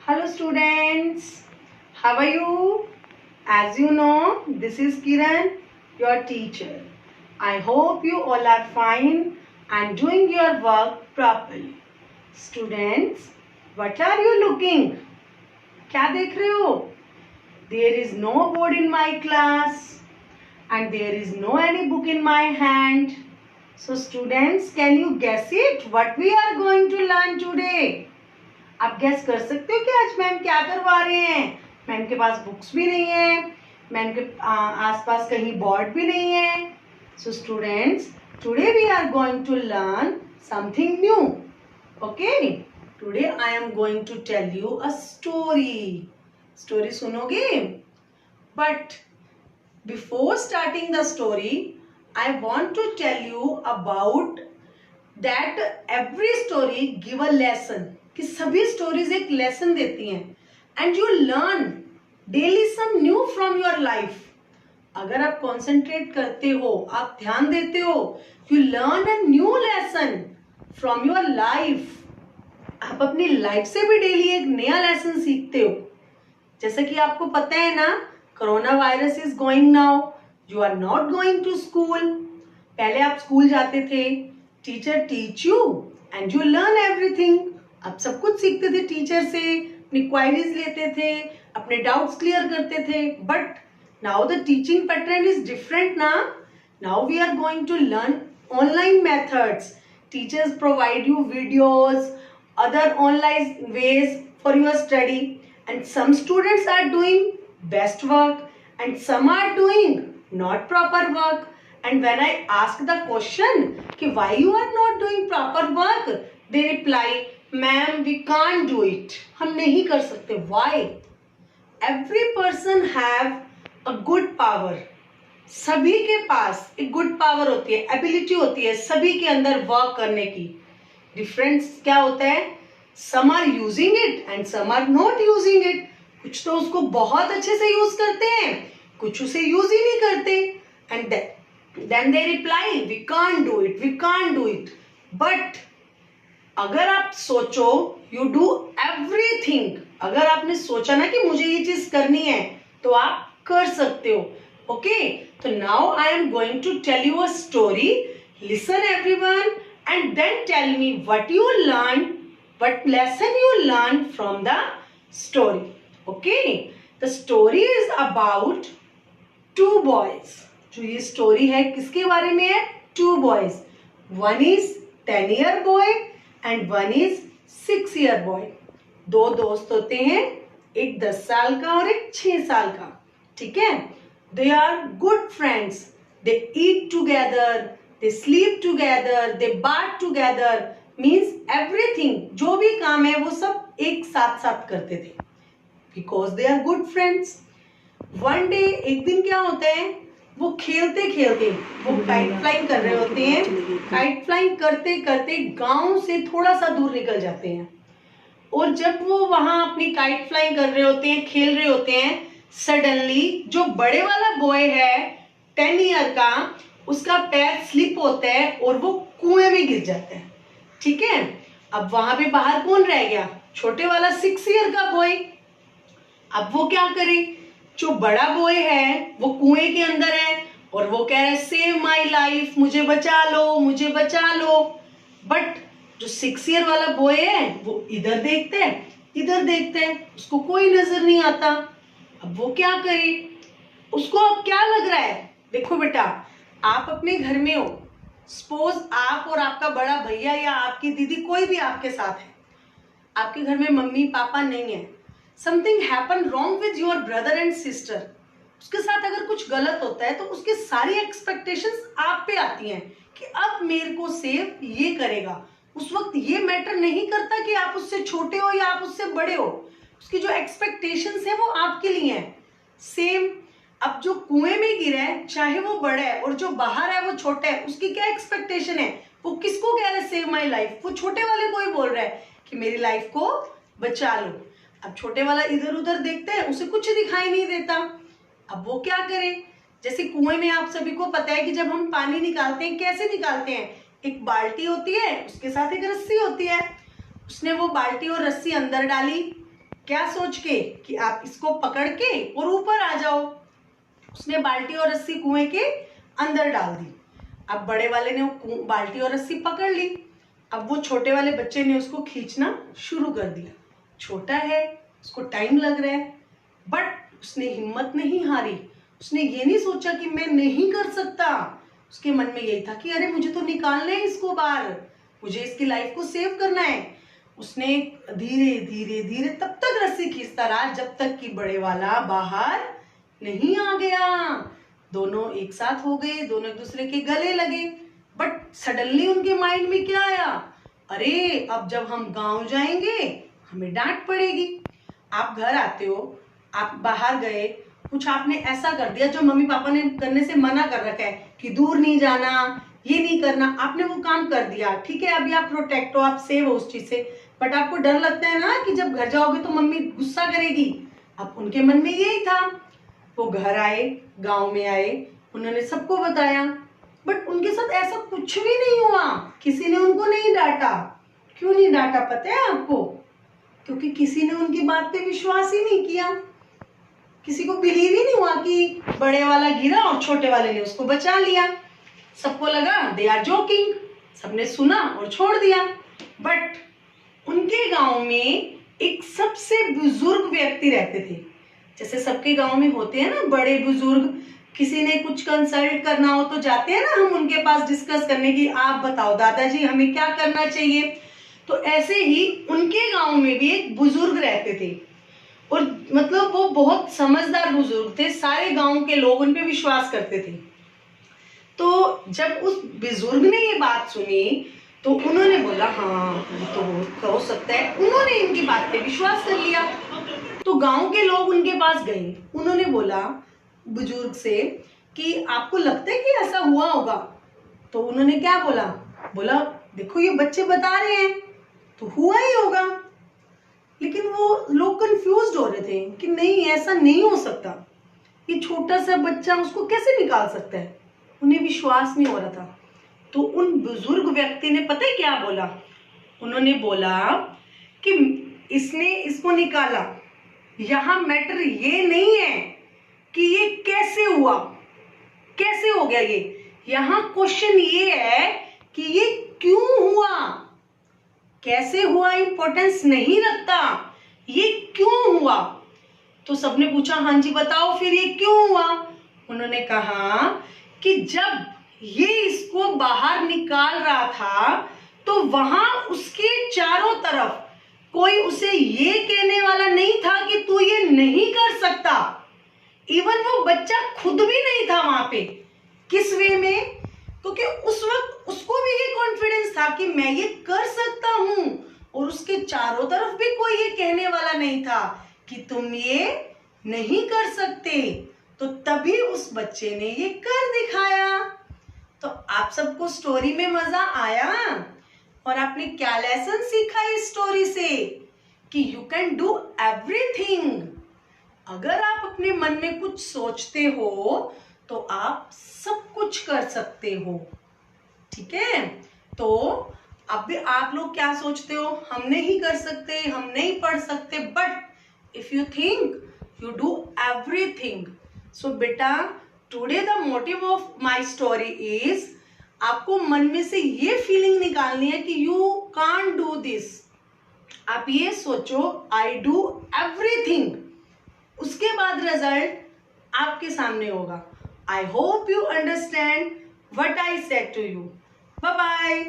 Hello students, how are you? As you know, this is Kiran, your teacher. I hope you all are fine and doing your work properly. Students, what are you looking? क्या देख रहे हो? There is no board in my class and there is no any book in my hand. So students, can you guess it? What we are going to learn today? आप gas कर सकते हो कि आज मैम क्या करवा रहे हैं? मैम के पास बुक्स भी नहीं है, मैम के आसपास कहीं बोर्ड भी नहीं है. So students, today we are going to learn something new. Okay, today I am going to tell you a story. Story सुनोगे? But before starting the story I want to tell you about that every story give a lesson. कि सभी stories एक lesson देती हैं and you learn daily some new from your life. अगर आप concentrate करते हो, आप ध्यान देते हो, you learn a new lesson from your life. आप अपनी लाइफ से भी डेली एक नया लेसन सीखते हो. जैसा कि आपको पता है ना, corona virus is going now, you are not going to school. पहले आप स्कूल जाते थे, teacher teach you and you learn everything. आप सब कुछ सीखते थे टीचर से, अपनी क्वायरीज लेते थे, अपने डाउट्स क्लियर करते थे. But now the teaching pattern is different ना. Now we are going to learn online methods. Teachers provide you videos, other online ways for your study, and some students are doing best work and some are doing not proper work. And when I ask the question कि why you are not doing proper work, they reply, ma'am we can't do it. हम नहीं कर सकते. Why? Every person have a good power. सभी के पास एक good power होती है, एबिलिटी होती है सभी के अंदर वर्क करने की. डिफरेंस क्या होता है? Some are using it and some are not using it. कुछ तो उसको बहुत अच्छे से यूज करते हैं, कुछ उसे यूज ही नहीं करते. And then they reply we can't do it, we can't do it. But अगर आप सोचो, यू डू एवरीथिंग. अगर आपने सोचा ना कि मुझे ये चीज करनी है, तो आप कर सकते हो. ओके, तो now I am going to tell you a story. Listen everyone and then tell me what you learned, what lesson you learned from the story. Okay, the story is about two boys. जो ये story है किसके बारे में है? Two boys. One is 10-year boy and one is 6-year boy. दो दोस्त होते हैं, एक 10 साल का और एक 6 साल का. ठीक है? They are good friends. They eat together. They sleep together, they bath together, means everything. जो भी काम है वो सब एक साथ साथ करते थे. Because they are good friends. One day, एक दिन क्या होता है, वो खेलते खेलते वो काइट फ्लाइंग कर रहे होते हैं. काइट फ्लाइंग करते करते गांव से थोड़ा सा दूर निकल जाते हैं. और जब वो वहां अपनी काइट फ्लाइंग कर रहे होते हैं, खेल रहे होते हैं, सडनली जो बड़े वाला बॉय है 10 ईयर का, उसका पैर स्लिप होता है और वो कुएं में गिर जाता है. ठीक है? अब वहां पे बाहर कौन रह गया? छोटे वाला 6 ईयर का बॉय. अब वो क्या करे? जो बड़ा बॉय है वो कुएं के अंदर है और वो कह रहा है सेव माय लाइफ, मुझे बचा लो, मुझे बचा लो. बट जो 6 ईयर वाला बॉय है वो इधर देखता है, इधर देखता है, उसको कोई नजर नहीं आता. अब वो क्या करे? उसको अब क्या लग रहा है? देखो बेटा, आप अपने घर में हो, सपोज आप और आपका बड़ा भैया या आपकी दीदी कोई भी आपके साथ है. आपके घर में मम्मी पापा नहीं है. Something happen wrong with your brother and sister. उसके साथ अगर कुछ गलत होता है तो उसकी सारी एक्सपेक्टेशंस आप पे आती हैं कि अब मेरे को सेव ये करेगा. उस वक्त ये मैटर नहीं करता कि आप उससे छोटे हो या आप उससे बड़े हो. उसकी जो एक्सपेक्टेशंस है वो आपके लिए हैं. सेम अब जो कुएं में गिरा है, चाहे वो बड़ा है और जो बाहर है वो छोटा है, उसकी क्या एक्सपेक्टेशन है? वो किसको कह रहा है सेव माय लाइफ? वो छोटे वाले को ही बोल रहा है कि मेरी लाइफ को बचा लो. अब छोटे वाला इधर उधर देखता है, उसे कुछ दिखाई नहीं देता. अब वो क्या करे? जैसे कुएं में आप सभी को पता है कि जब हम पानी निकालते हैं, कैसे निकालते हैं? एक बाल्टी होती है, उसके साथ एक रस्सी होती है. उसने वो बाल्टी और रस्सी अंदर डाली, क्या सोच के कि आप इसको पकड़ के और ऊपर आ जाओ। उसने बाल्टी और रस्सी कुएं के अंदर डाल दी। अब बड़े वाले ने वो बाल्टी और रस्सी पकड़ ली। अब वो छोटे वाले बच्चे ने उसको खींचना शुरू कर दिया। छोटा है, उसको टाइम लग रहा है, बट उसने हिम्मत नहीं हारी। उसने ये नहीं सोचा कि मैं नहीं कर सकता। उसके मन में यही था कि अरे मुझे तो निकालना है इसको बाहर, मुझे इसकी लाइफ को सेव करना है। उसने धीरे धीरे धीरे तब तक रस्सी खींचता रहा जब तक कि बड़े वाला बाहर नहीं आ गया। दोनों एक साथ हो गए, दोनों एक दूसरे के गले लगे। बट सडनली उनके माइंड में क्या आया, अरे अब जब हम गांव जाएंगे हमें डांट पड़ेगी। आप घर आते हो, आप बाहर गए, कुछ आपने ऐसा कर दिया जो मम्मी पापा ने करने से मना कर रखा है कि दूर नहीं जाना, ये नहीं करना, आपने वो काम कर दिया। ठीक है, अभी आप प्रोटेक्ट हो, आप सेव हो उस चीज से, बट आपको डर लगता है ना कि जब घर जाओगे तो मम्मी गुस्सा करेगी। अब उनके मन में यही था। वो घर आए, गांव में आए, उन्होंने सबको बताया, बट उनके साथ ऐसा कुछ भी नहीं हुआ। किसी ने उनको नहीं डांटा। क्यों नहीं डांटा पता है आपको? क्योंकि किसी ने उनकी बात पे विश्वास ही नहीं किया। किसी को बिलीव ही नहीं हुआ कि बड़े वाला गिरा और छोटे वाले ने उसको बचा लिया। सबको लगा दे आर जोकिंग, सबने सुना और छोड़ दिया। बट उनके गांव में एक सबसे बुजुर्ग व्यक्ति रहते थे। जैसे सबके गांव में होते हैं ना बड़े बुजुर्ग, किसी ने कुछ कंसल्ट करना हो तो जाते हैं ना हम उनके पास डिस्कस करने की, आप बताओ दादाजी हमें क्या करना चाहिए। तो ऐसे ही उनके गांव में भी एक बुजुर्ग रहते थे और मतलब वो बहुत समझदार बुजुर्ग थे। सारे गांव के लोग उन पे विश्वास करते थे। तो जब उस बुजुर्ग ने ये बात सुनी तो उन्होंने बोला हाँ ये तो हो सकता है। उन्होंने इनकी बात पे विश्वास कर लिया। तो गांव के लोग उनके पास गए। उन्होंने बोला बुजुर्ग से कि आपको लगता है कि ऐसा हुआ होगा? तो उन्होंने क्या बोला, बोला देखो ये बच्चे बता रहे हैं तो हुआ ही होगा। लेकिन वो लोग कंफ्यूज हो रहे थे कि नहीं ऐसा नहीं हो सकता, ये छोटा सा बच्चा उसको कैसे निकाल सकता है। उन्हें विश्वास नहीं हो रहा था। तो उन बुजुर्ग व्यक्ति ने पता है क्या बोला? उन्होंने बोला कि इसने इसको निकाला, यहां मैटर ये नहीं है कि ये कैसे हुआ, कैसे हो गया ये, यहां क्वेश्चन ये है कि ये क्यों हुआ। कैसे हुआ इंपॉर्टेंस नहीं रखता, ये क्यों हुआ। तो सबने पूछा हाँ जी बताओ फिर ये क्यों हुआ। उन्होंने कहा कि जब ये इसको बाहर निकाल रहा था तो वहां उसके चारों तरफ कोई उसे ये कहने वाला नहीं था कि तू ये नहीं कर सकता। इवन वो बच्चा खुद भी नहीं था वहां पे। किस वे में? क्योंकि उस वक्त उसको भी ये कॉन्फिडेंस था कि मैं ये कर सकता हूं और उसके चारों तरफ भी कोई ये कहने वाला नहीं था कि तुम ये नहीं कर सकते। तो तभी उस बच्चे ने ये कर दिखाया। तो आप सबको स्टोरी में मजा आया और आपने क्या लेसन सीखा इस स्टोरी से? कि यू कैन डू एवरीथिंग। अगर आप अपने मन में कुछ सोचते हो तो आप सब कुछ कर सकते हो। ठीक है, तो अब भी आप लोग क्या सोचते हो? हम नहीं कर सकते, हम नहीं पढ़ सकते, but if you think you do everything. So बेटा today the motive of my story is, आपको मन में से ये फीलिंग निकालनी है कि यू कांट डू दिस। आप ये सोचो आई डू एवरीथिंग, उसके बाद रिजल्ट आपके सामने होगा। I hope you understand what I said to you. Bye bye.